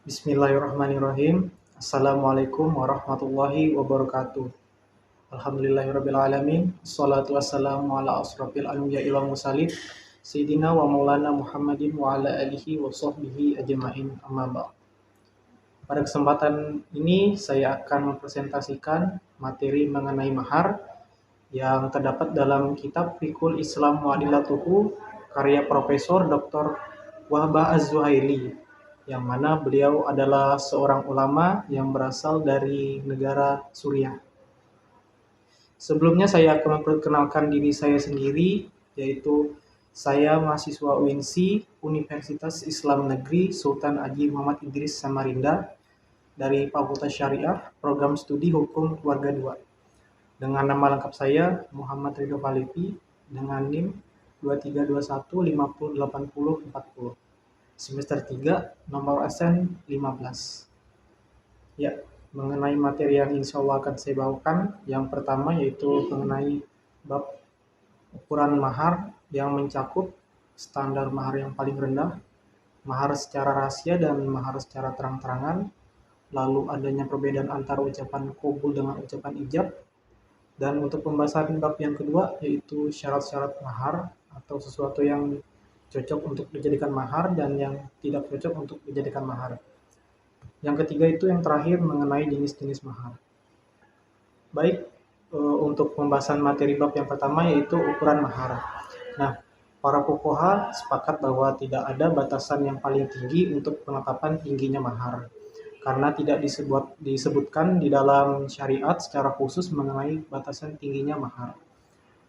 Bismillahirrahmanirrahim. Assalamualaikum warahmatullahi wabarakatuh. Alhamdulillahirabbil alamin. Wassalatu wassalamu ala asrofil anbiya'i wal mursalin Sayyidina wa maulana Muhammadin wa ala alihi wa sahbihi ajma'in, amma ba'd. Pada kesempatan ini saya akan mempresentasikan materi mengenai mahar yang terdapat dalam kitab Fiqhul Islam wa Adillatuhu karya Profesor Dr. Wahbah Az-Zuhaili, yang mana beliau adalah seorang ulama yang berasal dari negara Suriah. Sebelumnya saya akan memperkenalkan diri saya sendiri, yaitu saya mahasiswa UINSI Universitas Islam Negeri Sultan Haji Muhammad Idris Samarinda dari Fakultas Syariah, Program Studi Hukum Keluarga 2. Dengan nama lengkap saya Muhammad Ridho Falipi dengan NIM 2321508040. Semester 3, nomor ASN 15. Ya, mengenai materi yang insya Allah akan saya bawakan, yang pertama yaitu mengenai bab ukuran mahar yang mencakup standar mahar yang paling rendah, mahar secara rahasia dan mahar secara terang-terangan, lalu adanya perbedaan antara ucapan qabul dengan ucapan ijab, dan untuk pembahasan bab yang kedua yaitu syarat-syarat mahar atau sesuatu yang cocok untuk dijadikan mahar dan yang tidak cocok untuk dijadikan mahar. Yang ketiga itu yang terakhir mengenai jenis-jenis mahar. Baik, untuk pembahasan materi bab yang pertama yaitu ukuran mahar. Nah, para fuqaha sepakat bahwa tidak ada batasan yang paling tinggi untuk penetapan tingginya mahar, karena tidak disebutkan di dalam syariat secara khusus mengenai batasan tingginya mahar.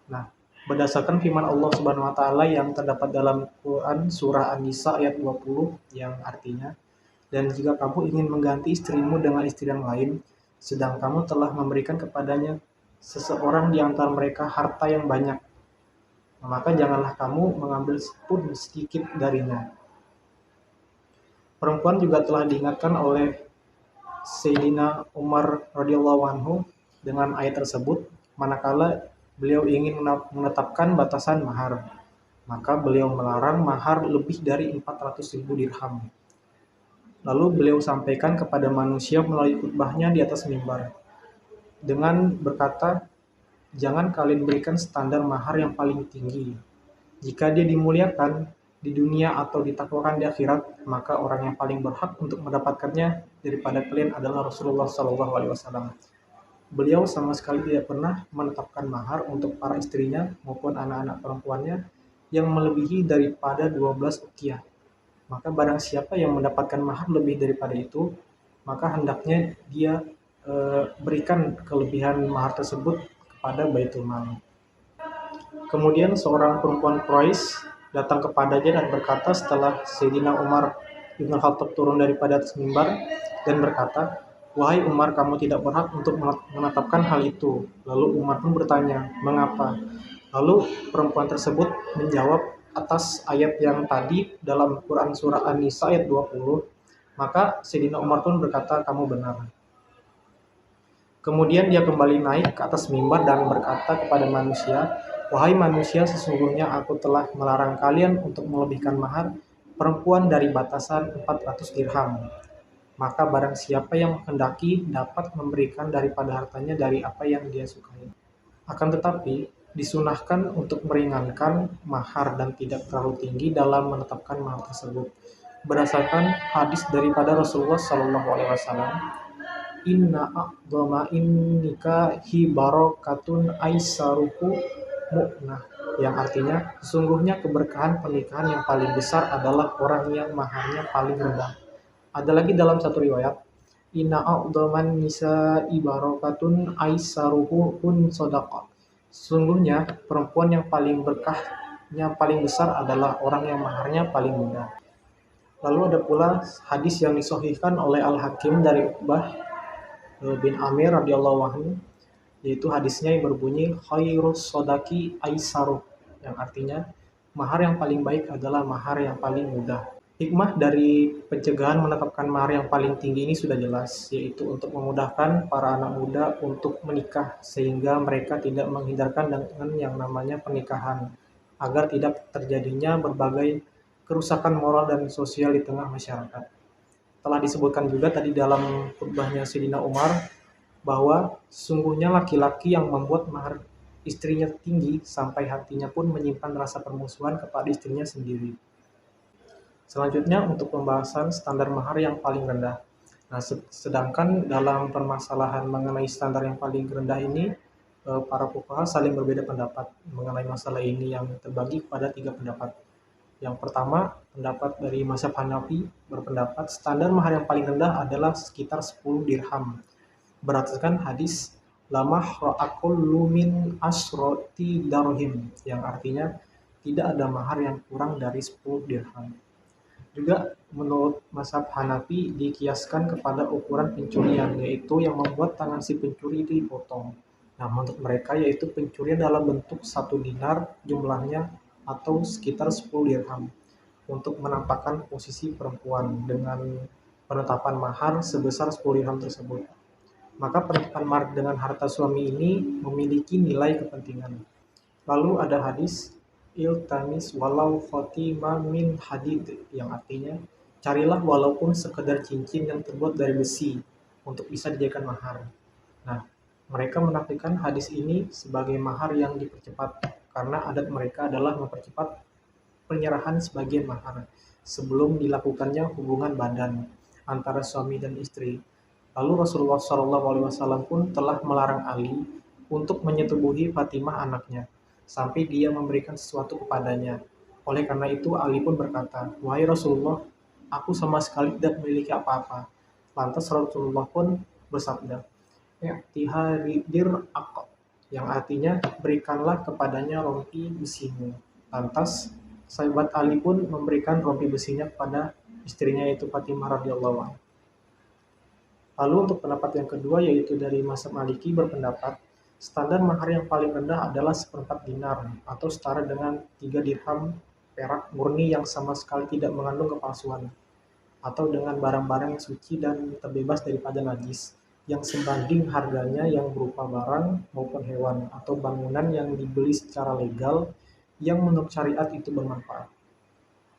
Nah, berdasarkan firman Allah Subhanahu wa taala yang terdapat dalam Quran surah An-Nisa ayat 20 yang artinya, dan jika kamu ingin mengganti istrimu dengan istri yang lain, sedang kamu telah memberikan kepadanya seseorang di antara mereka harta yang banyak, maka janganlah kamu mengambil pun sedikit darinya. Perempuan juga telah diingatkan oleh Sayyidina Umar radhiyallahu anhu dengan ayat tersebut manakala beliau ingin menetapkan batasan mahar, maka beliau melarang mahar lebih dari 400.000 dirham. Lalu beliau sampaikan kepada manusia melalui khutbahnya di atas mimbar dengan berkata, jangan kalian berikan standar mahar yang paling tinggi. Jika dia dimuliakan di dunia atau ditakwakan di akhirat, maka orang yang paling berhak untuk mendapatkannya daripada kalian adalah Rasulullah SAW. Beliau sama sekali tidak pernah menetapkan mahar untuk para istrinya maupun anak-anak perempuannya yang melebihi daripada 12 uqiyah. Maka barang siapa yang mendapatkan mahar lebih daripada itu, maka hendaknya dia berikan kelebihan mahar tersebut kepada Baitul Mal. Kemudian seorang perempuan Quraisy datang kepadanya dan berkata setelah Sayyidina Umar bin Khattab turun daripada atas mimbar dan berkata, wahai Umar, kamu tidak berhak untuk menetapkan hal itu. Lalu Umar pun bertanya, mengapa? Lalu perempuan tersebut menjawab atas ayat yang tadi dalam Quran surah An-Nisa ayat 20. Maka Sayyidina Umar pun berkata, kamu benar. Kemudian dia kembali naik ke atas mimbar dan berkata kepada manusia, wahai manusia, sesungguhnya aku telah melarang kalian untuk melebihkan mahar perempuan dari batasan 400 dirham. Maka barang siapa yang menghendaki dapat memberikan daripada hartanya dari apa yang dia sukai. Akan tetapi, disunahkan untuk meringankan mahar dan tidak terlalu tinggi dalam menetapkan mahar tersebut. Berdasarkan hadis daripada Rasulullah SAW, inna a'dhama innika hibarakatun aisaruhu mu'nah, yang artinya sesungguhnya keberkahan pernikahan yang paling besar adalah orang yang maharnya paling rendah. Ada lagi dalam satu riwayat, inna a'dhaman nisa ibarakatun aisaruhu un sodaqah. Sesungguhnya perempuan yang paling berkahnya paling besar adalah orang yang maharnya paling mudah. Lalu ada pula hadis yang disahihkan oleh Al-Hakim dari Uqbah bin Amir radhiyallahu anhu, yaitu hadisnya yang berbunyi khairus sodaki aisaruh, yang artinya mahar yang paling baik adalah mahar yang paling mudah. Hikmah dari pencegahan menetapkan mahar yang paling tinggi ini sudah jelas, yaitu untuk memudahkan para anak muda untuk menikah sehingga mereka tidak menghindarkan dengan yang namanya pernikahan, agar tidak terjadinya berbagai kerusakan moral dan sosial di tengah masyarakat. telah disebutkan juga tadi dalam khutbahnya Sayyidina Umar bahwa sesungguhnya laki-laki yang membuat mahar istrinya tinggi sampai hatinya pun menyimpan rasa permusuhan kepada istrinya sendiri. Selanjutnya untuk pembahasan standar mahar yang paling rendah. Nah, sedangkan dalam permasalahan mengenai standar yang paling rendah ini, para fuqaha saling berbeda pendapat mengenai masalah ini yang terbagi pada 3 pendapat. Yang pertama, pendapat dari mazhab Hanafi berpendapat standar mahar yang paling rendah adalah sekitar 10 dirham. Berdasarkan hadis lama ra'akullu min asroti darhim yang artinya tidak ada mahar yang kurang dari 10 dirham. Juga menurut mazhab Hanafi dikiaskan kepada ukuran pencurian, yaitu yang membuat tangan si pencuri itu dipotong. Nah, menurut mereka yaitu pencurian dalam bentuk 1 dinar jumlahnya atau sekitar 10 dirham untuk menampakkan posisi perempuan dengan penetapan mahar sebesar 10 dirham tersebut. Maka penetapan mahar dengan harta suami ini memiliki nilai kepentingan. Lalu ada hadis iltamis walau khotimah min hadid yang artinya carilah walaupun sekedar cincin yang terbuat dari besi untuk bisa dijadikan mahar. Nah, mereka menafikan hadis ini sebagai mahar yang dipercepat karena adat mereka adalah mempercepat penyerahan sebagian mahar sebelum dilakukannya hubungan badan antara suami dan istri. Lalu Rasulullah SAW pun telah melarang Ali untuk menyetubuhi Fatimah anaknya sampai dia memberikan sesuatu kepadanya. Oleh karena itu Ali pun berkata, "Wahai Rasulullah, aku sama sekali tidak memiliki apa-apa." Lantas Rasulullah pun bersabda, "I'tiharidir aqab," yang artinya berikanlah kepadanya rompi besimu. Lantas sahabat Ali pun memberikan rompi besinya kepada istrinya yaitu Fatimah radhiyallahu anha. Lalu untuk pendapat yang kedua yaitu dari mazhab Maliki berpendapat standar mahar yang paling rendah adalah 1/4 dinar atau setara dengan 3 dirham perak murni yang sama sekali tidak mengandung kepalsuan, atau dengan barang-barang yang suci dan terbebas daripada najis yang sebanding harganya yang berupa barang maupun hewan atau bangunan yang dibeli secara legal yang menurut syariat itu bermanfaat.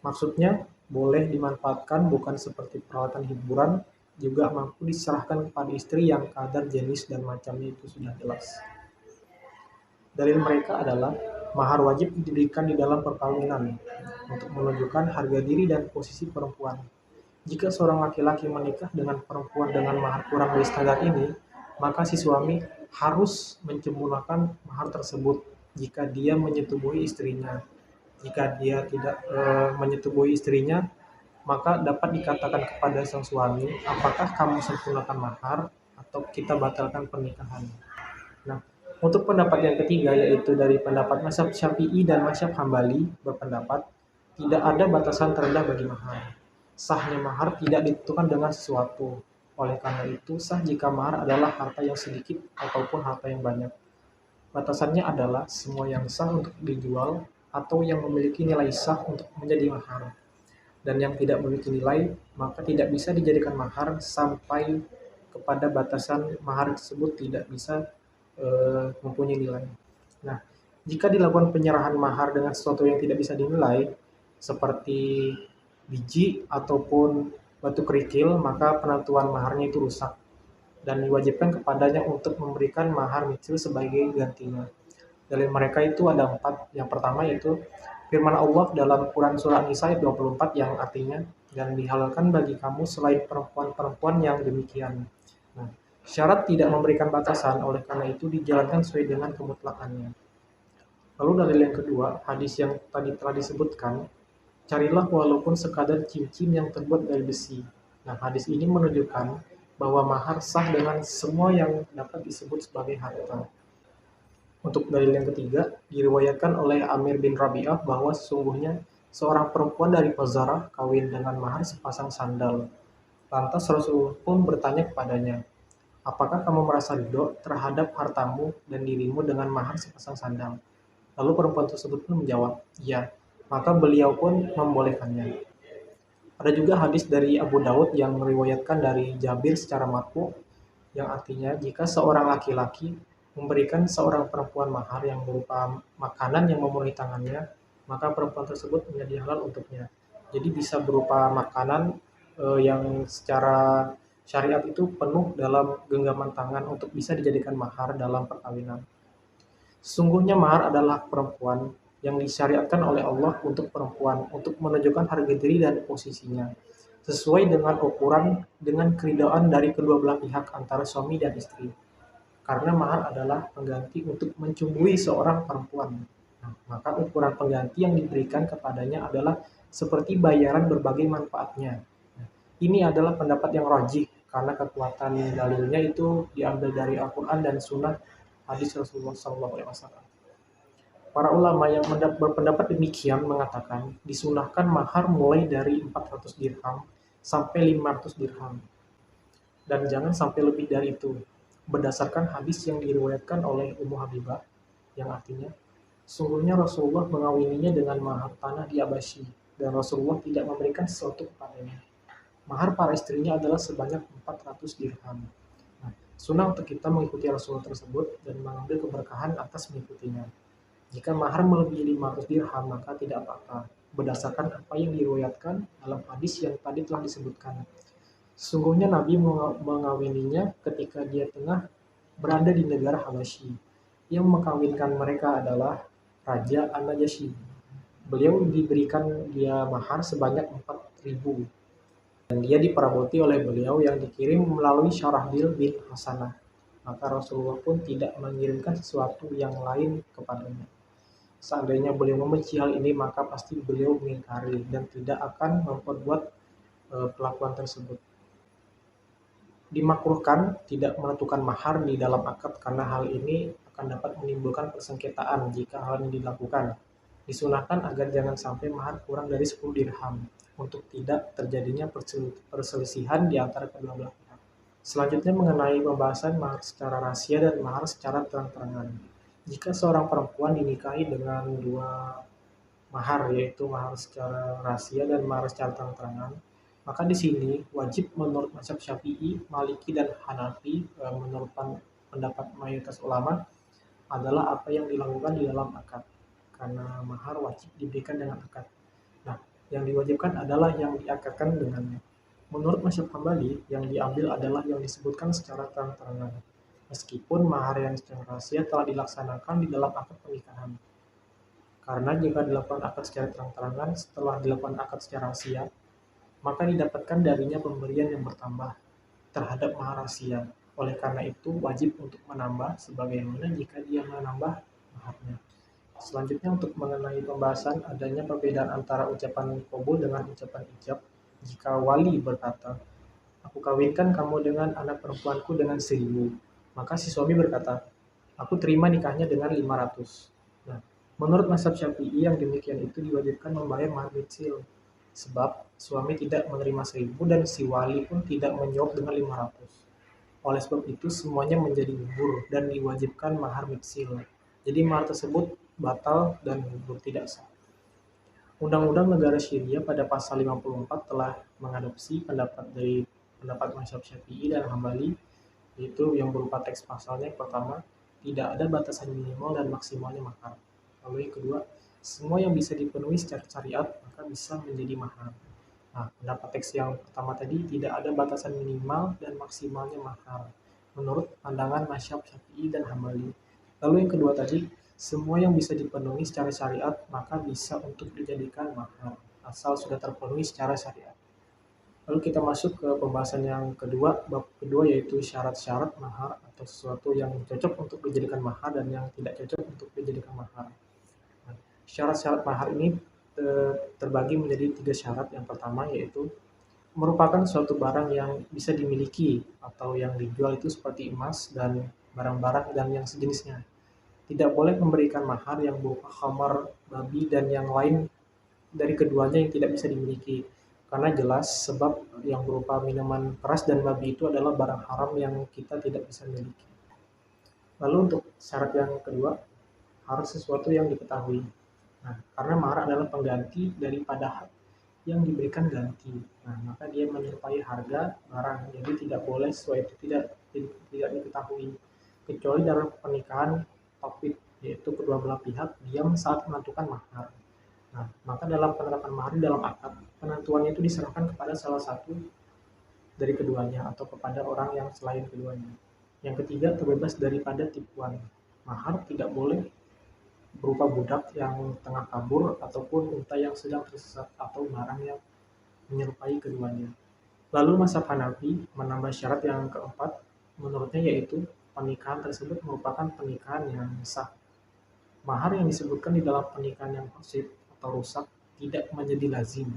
Maksudnya boleh dimanfaatkan bukan seperti peralatan hiburan, juga mampu diserahkan kepada istri yang kadar jenis dan macamnya itu sudah jelas. Dalil mereka adalah mahar wajib diberikan di dalam perkawinan untuk menunjukkan harga diri dan posisi perempuan. Jika seorang laki-laki menikah dengan perempuan dengan mahar kurang dari standar ini, maka si suami harus mencemurahkan mahar tersebut jika dia menyetubuhi istrinya. Jika dia tidak menyetubuhi istrinya, maka dapat dikatakan kepada sang suami, apakah kamu sempurnakan mahar atau kita batalkan pernikahan. Nah, untuk pendapat yang ketiga yaitu dari pendapat mazhab Syafi'i dan mazhab Hambali berpendapat tidak ada batasan terendah bagi mahar. Sahnya mahar tidak ditentukan dengan sesuatu. Oleh karena itu, sah jika mahar adalah harta yang sedikit ataupun harta yang banyak. Batasannya adalah semua yang sah untuk dijual atau yang memiliki nilai sah untuk menjadi mahar. Dan yang tidak memiliki nilai, maka tidak bisa dijadikan mahar sampai kepada batasan mahar tersebut tidak bisa mempunyai nilai. Nah, jika dilakukan penyerahan mahar dengan sesuatu yang tidak bisa dinilai, seperti biji ataupun batu kerikil, maka penentuan maharnya itu rusak dan diwajibkan kepadanya untuk memberikan mahar micil sebagai gantinya. Dalil mereka itu ada 4. Yang pertama yaitu firman Allah dalam Quran Surah An-Nisa ayat 24 yang artinya, dan dihalalkan bagi kamu selain perempuan-perempuan yang demikian. Nah, syarat tidak memberikan batasan, oleh karena itu dijalankan sesuai dengan kemutlakannya. Lalu dalil yang kedua, hadis yang tadi telah disebutkan, carilah walaupun sekadar cincin yang terbuat dari besi. Nah, hadis ini menunjukkan bahwa mahar sah dengan semua yang dapat disebut sebagai harta. Untuk dalil yang ketiga, diriwayatkan oleh Amir bin Rabi'ah bahwa sesungguhnya seorang perempuan dari Khazarah kawin dengan mahar sepasang sandal. Lantas Rasul pun bertanya kepadanya, apakah kamu merasa ridho terhadap hartamu dan dirimu dengan mahar sepasang sandal? Lalu perempuan tersebut pun menjawab, ya. Maka beliau pun membolehkannya. Ada juga hadis dari Abu Daud yang meriwayatkan dari Jabir secara marfu, yang artinya jika seorang laki-laki memberikan seorang perempuan mahar yang berupa makanan yang memenuhi tangannya, maka perempuan tersebut menjadi halal untuknya. Jadi bisa berupa makanan yang secara syariat itu penuh dalam genggaman tangan untuk bisa dijadikan mahar dalam perkawinan. Sesungguhnya mahar adalah perempuan yang disyariatkan oleh Allah untuk perempuan untuk menunjukkan harga diri dan posisinya sesuai dengan ukuran dengan keridhaan dari kedua belah pihak antara suami dan istri. Karena mahar adalah pengganti untuk mencumbui seorang perempuan. Nah, maka ukuran pengganti yang diberikan kepadanya adalah seperti bayaran berbagai manfaatnya. Nah, ini adalah pendapat yang rajih karena kekuatan dalilnya itu diambil dari Al-Quran dan Sunnah hadis Rasulullah SAW. Para ulama yang berpendapat demikian mengatakan disunahkan mahar mulai dari 400 dirham sampai 500 dirham dan jangan sampai lebih dari itu. Berdasarkan hadis yang diriwayatkan oleh Ummu Habibah yang artinya, sungguhnya Rasulullah mengawininya dengan mahar tanah di Abashi dan Rasulullah tidak memberikan sesuatu kepadanya. Mahar para istrinya adalah sebanyak 400 dirham. Nah, sunnah untuk kita mengikuti Rasulullah tersebut dan mengambil keberkahan atas mengikutinya. Jika mahar melebihi 500 dirham maka tidak apa-apa, berdasarkan apa yang diriwayatkan dalam hadis yang tadi telah disebutkan. Sesungguhnya Nabi mengawininya ketika dia tengah berada di negara Habasyi. Yang mengkawinkan mereka adalah Raja An-Najasyi. Beliau diberikan dia mahar sebanyak 4.000 dan dia diperaboti oleh beliau yang dikirim melalui Syarahbil bin Hasanah. Maka Rasulullah pun tidak mengirimkan sesuatu yang lain kepadanya. Seandainya beliau membenci hal ini, maka pasti beliau mengingkari dan tidak akan memperbuat pelakuan tersebut. Dimakruhkan tidak menentukan mahar di dalam akad karena hal ini akan dapat menimbulkan persengketaan jika hal ini dilakukan. Disunahkan agar jangan sampai mahar kurang dari 10 dirham untuk tidak terjadinya perselisihan di antara kedua belah pihak. Selanjutnya mengenai pembahasan mahar secara rahasia dan mahar secara terang-terangan. Jika seorang perempuan dinikahi dengan dua mahar, yaitu mahar secara rahasia dan mahar secara terang-terangan, maka di sini wajib menurut mazhab Syafi'i, Maliki, dan Hanafi, menurut pendapat mayoritas ulama, adalah apa yang dilakukan di dalam akad. Karena mahar wajib diberikan dengan akad. Nah, yang diwajibkan adalah yang diakadkan dengannya. Menurut mazhab Hambali, yang diambil adalah yang disebutkan secara terang-terangan. Meskipun mahar yang secara rahasia telah dilaksanakan di dalam akad pernikahan. Karena jika dilakukan akad secara terang-terangan setelah dilakukan akad secara rahasia, maka didapatkan darinya pemberian yang bertambah terhadap mahar rahasia. Oleh karena itu, wajib untuk menambah sebagaimana jika dia menambah maharnya. Selanjutnya untuk mengenai pembahasan adanya perbedaan antara ucapan qabul dengan ucapan ijab. Jika wali berkata, "Aku kawinkan kamu dengan anak perempuanku dengan 1.000," maka si suami berkata, "Aku terima nikahnya dengan 500." Nah, menurut mazhab Syafi'i yang demikian itu diwajibkan membayar mahar mitsil, sebab suami tidak menerima 1.000 dan si wali pun tidak menjawab dengan 500. Oleh sebab itu semuanya menjadi gugur dan diwajibkan mahar mitsil. Jadi mahar tersebut batal dan gugur, tidak sah. Undang-Undang Negara Syria pada pasal 54 telah mengadopsi pendapat mazhab Syafi'i dan Hambali, yaitu yang berupa teks pasalnya. Pertama, tidak ada batasan minimal dan maksimalnya mahar. Lalu yang kedua, semua yang bisa dipenuhi secara syariat maka bisa menjadi mahar. Nah, pendapat teks yang pertama tadi tidak ada batasan minimal dan maksimalnya mahar menurut pandangan mazhab Syafi'i dan Hambali. Lalu yang kedua tadi, semua yang bisa dipenuhi secara syariat maka bisa untuk dijadikan mahar asal sudah terpenuhi secara syariat. Lalu kita masuk ke pembahasan yang kedua, bab kedua, yaitu syarat-syarat mahar atau sesuatu yang cocok untuk dijadikan mahar dan yang tidak cocok untuk dijadikan mahar. Nah, syarat-syarat mahar ini terbagi menjadi 3 syarat. Yang pertama yaitu merupakan suatu barang yang bisa dimiliki atau yang dijual itu seperti emas dan barang-barang dan yang sejenisnya. Tidak boleh memberikan mahar yang berupa khamar, babi, dan yang lain dari keduanya yang tidak bisa dimiliki. Karena jelas sebab yang berupa minuman keras dan babi itu adalah barang haram yang kita tidak bisa miliki. Lalu untuk syarat yang kedua, harus sesuatu yang diketahui. Nah, karena mahar adalah pengganti daripada hak yang diberikan ganti. Nah, maka dia menyerupai harga barang. Jadi tidak boleh sesuai itu tidak diketahui. Kecuali dalam pernikahan takwid, yaitu kedua belah pihak diam saat menentukan mahar. Nah, maka dalam penetapan mahar dalam akad, penentuannya itu diserahkan kepada salah satu dari keduanya atau kepada orang yang selain keduanya. Yang ketiga, terbebas daripada tipuan. Mahar tidak boleh berupa budak yang tengah kabur ataupun unta yang sedang tersesat atau barang yang menyerupai keduanya. Lalu mazhab Hanafi menambah syarat yang keempat, menurutnya yaitu pernikahan tersebut merupakan pernikahan yang sah. Mahar yang disebutkan di dalam pernikahan yang fasid atau rusak tidak menjadi lazim,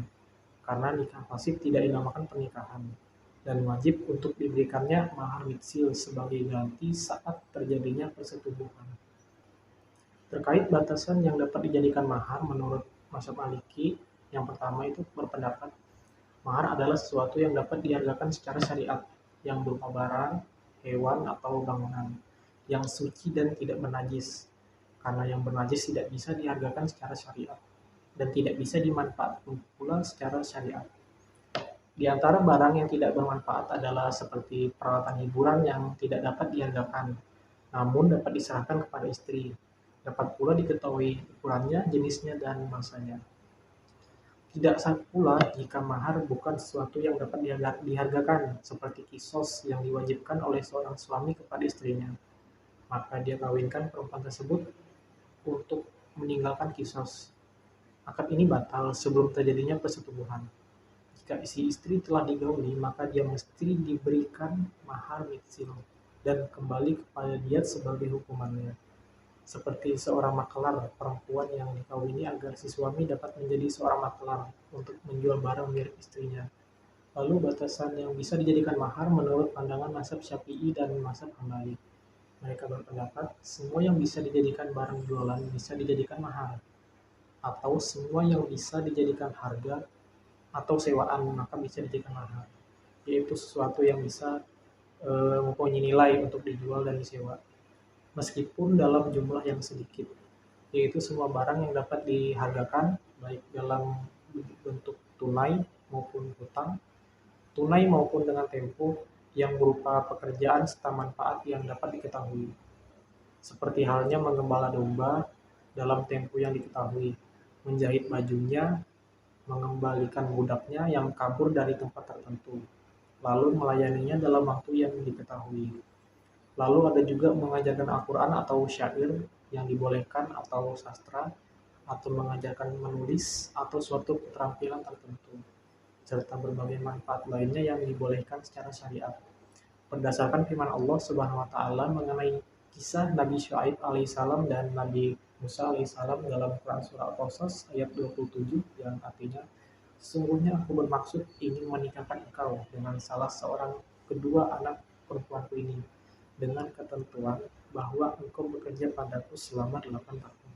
karena nikah fasid tidak dinamakan pernikahan, dan wajib untuk diberikannya mahar mitsil sebagai ganti saat terjadinya persetubuhan. Terkait batasan yang dapat dijadikan mahar menurut mazhab Maliki, yang pertama itu berpendapat mahar adalah sesuatu yang dapat dihargakan secara syariat, yang berupa barang, hewan, atau bangunan, yang suci dan tidak bernajis, karena yang bernajis tidak bisa dihargakan secara syariat, dan tidak bisa dimanfaatkan pula secara syariat. Di antara barang yang tidak bermanfaat adalah seperti peralatan hiburan yang tidak dapat dihargakan, namun dapat diserahkan kepada istri. Dapat pula diketahui ukurannya, jenisnya, dan masanya. Tidak sah pula jika mahar bukan sesuatu yang dapat dihargakan, seperti kisos yang diwajibkan oleh seorang suami kepada istrinya. Maka dia kawinkan perempuan tersebut untuk meninggalkan kisos. Akad ini batal sebelum terjadinya persetubuhan. Jika si istri telah digauli, maka dia mesti diberikan mahar mitsil dan kembali kepada dia sebagai hukumannya. Seperti seorang makelar perempuan yang dikawini agar si suami dapat menjadi seorang makelar untuk menjual barang milik istrinya. Lalu batasan yang bisa dijadikan mahar menurut pandangan mazhab Syafi'i dan mazhab Hambali. Mereka berpendapat semua yang bisa dijadikan barang jualan bisa dijadikan mahar, atau semua yang bisa dijadikan harga atau sewaan maka bisa dijadikan mahar, yaitu sesuatu yang bisa mempunyai nilai untuk dijual dan disewa, meskipun dalam jumlah yang sedikit, yaitu semua barang yang dapat dihargakan baik dalam bentuk tunai maupun hutang, tunai maupun dengan tempo, yang berupa pekerjaan serta manfaat yang dapat diketahui, seperti halnya menggembala domba dalam tempo yang diketahui, menjahit bajunya, mengembalikan budaknya yang kabur dari tempat tertentu, lalu melayaninya dalam waktu yang diketahui. Lalu ada juga mengajarkan Al-Quran atau syair yang dibolehkan, atau sastra, atau mengajarkan menulis atau suatu keterampilan tertentu, serta berbagai manfaat lainnya yang dibolehkan secara syariat. Berdasarkan firman Allah Subhanahu wa taala mengenai kisah Nabi Syuaib alaihissalam dan Nabi Musa alaihissalam dalam Quran surah Al-Qasas ayat 27, yang artinya, sesungguhnya aku bermaksud ingin menikahkan engkau dengan salah seorang kedua anak perempuanku ini, dengan ketentuan bahwa engkau bekerja padaku selama 8 tahun.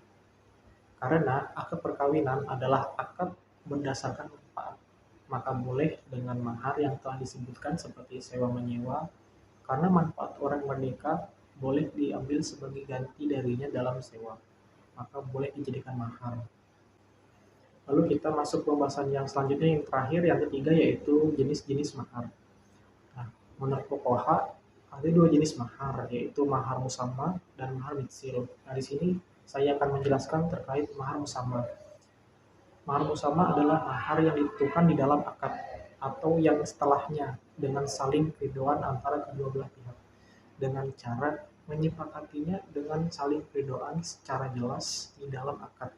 Karena akad perkawinan adalah akad berdasarkan manfaat, maka boleh dengan mahar yang telah disebutkan seperti sewa menyewa, karena manfaat orang merdeka boleh diambil sebagai ganti darinya dalam sewa, maka boleh dijadikan mahar. Lalu kita masuk ke pembahasan yang selanjutnya, yang terakhir, yang ketiga, yaitu jenis-jenis mahar. Nah, menurut Fuqaha ada dua jenis mahar, yaitu mahar musamma dan mahar mitsil. Nah, di sini saya akan menjelaskan terkait mahar musamma. Mahar musamma adalah mahar yang ditentukan di dalam akad atau yang setelahnya dengan saling keridoan antara kedua belah pihak, dengan cara menyepakatinya dengan saling keridoan secara jelas di dalam akad,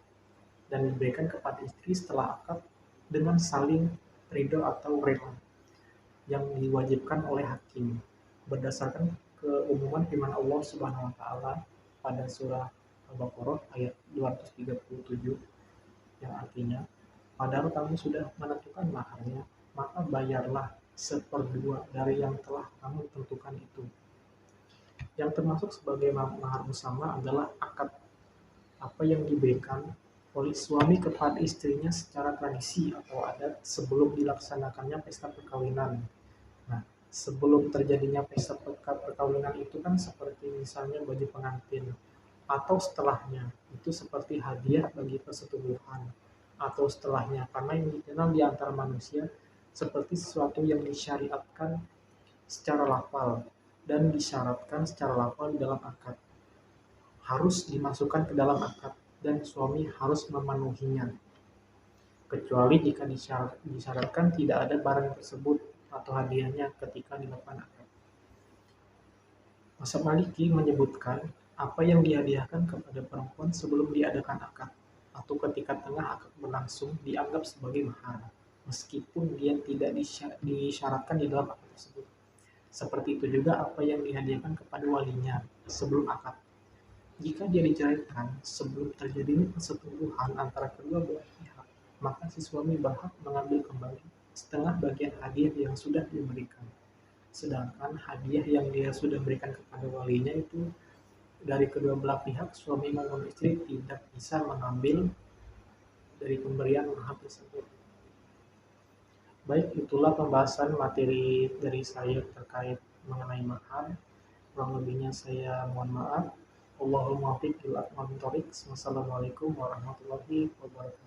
dan diberikan kepada istri setelah akad dengan saling ridho atau rela, yang diwajibkan oleh hakim berdasarkan keumuman firman Allah Subhanahu wa taala pada surah Al-Baqarah ayat 237, yang artinya, padahal kamu sudah menentukan maharnya, maka bayarlah seperdua dari yang telah kamu tentukan itu. Yang termasuk sebagai mahar bersama adalah akad, apa yang diberikan oleh suami kepada istrinya secara tradisi atau adat sebelum dilaksanakannya pesta perkawinan. Nah, sebelum terjadinya pesta perkawinan itu kan seperti misalnya baju pengantin, atau setelahnya itu seperti hadiah bagi persetubuhan, atau setelahnya karena yang dikenal di antara manusia seperti sesuatu yang disyariatkan secara lafal dan disyaratkan secara lafal di dalam akad, harus dimasukkan ke dalam akad dan suami harus memenuhinya. kecuali jika disyaratkan tidak ada barang tersebut atau hadiahnya ketika dilakukan akad. Mazhab Maliki menyebutkan apa yang dihadiahkan kepada perempuan sebelum diadakan akad atau ketika tengah akad berlangsung dianggap sebagai mahar, meskipun dia tidak disyaratkan di dalam akad tersebut. Seperti itu juga apa yang dihadiahkan kepada walinya sebelum akad. Jika dia diceraikan sebelum terjadinya persetubuhan antara kedua belah pihak, maka si suami berhak mengambil kembali setengah bagian hadiah yang sudah diberikan. Sedangkan hadiah yang dia sudah berikan kepada walinya itu dari kedua belah pihak, suami maupun istri tidak bisa mengambil dari pemberian mahar tersebut. Baik, itulah pembahasan materi dari saya terkait mengenai mahar. Kurang lebihnya saya mohon maaf. Allahumma fiqh bil aqwam thoriq. Wassalamualaikum warahmatullahi wabarakatuh.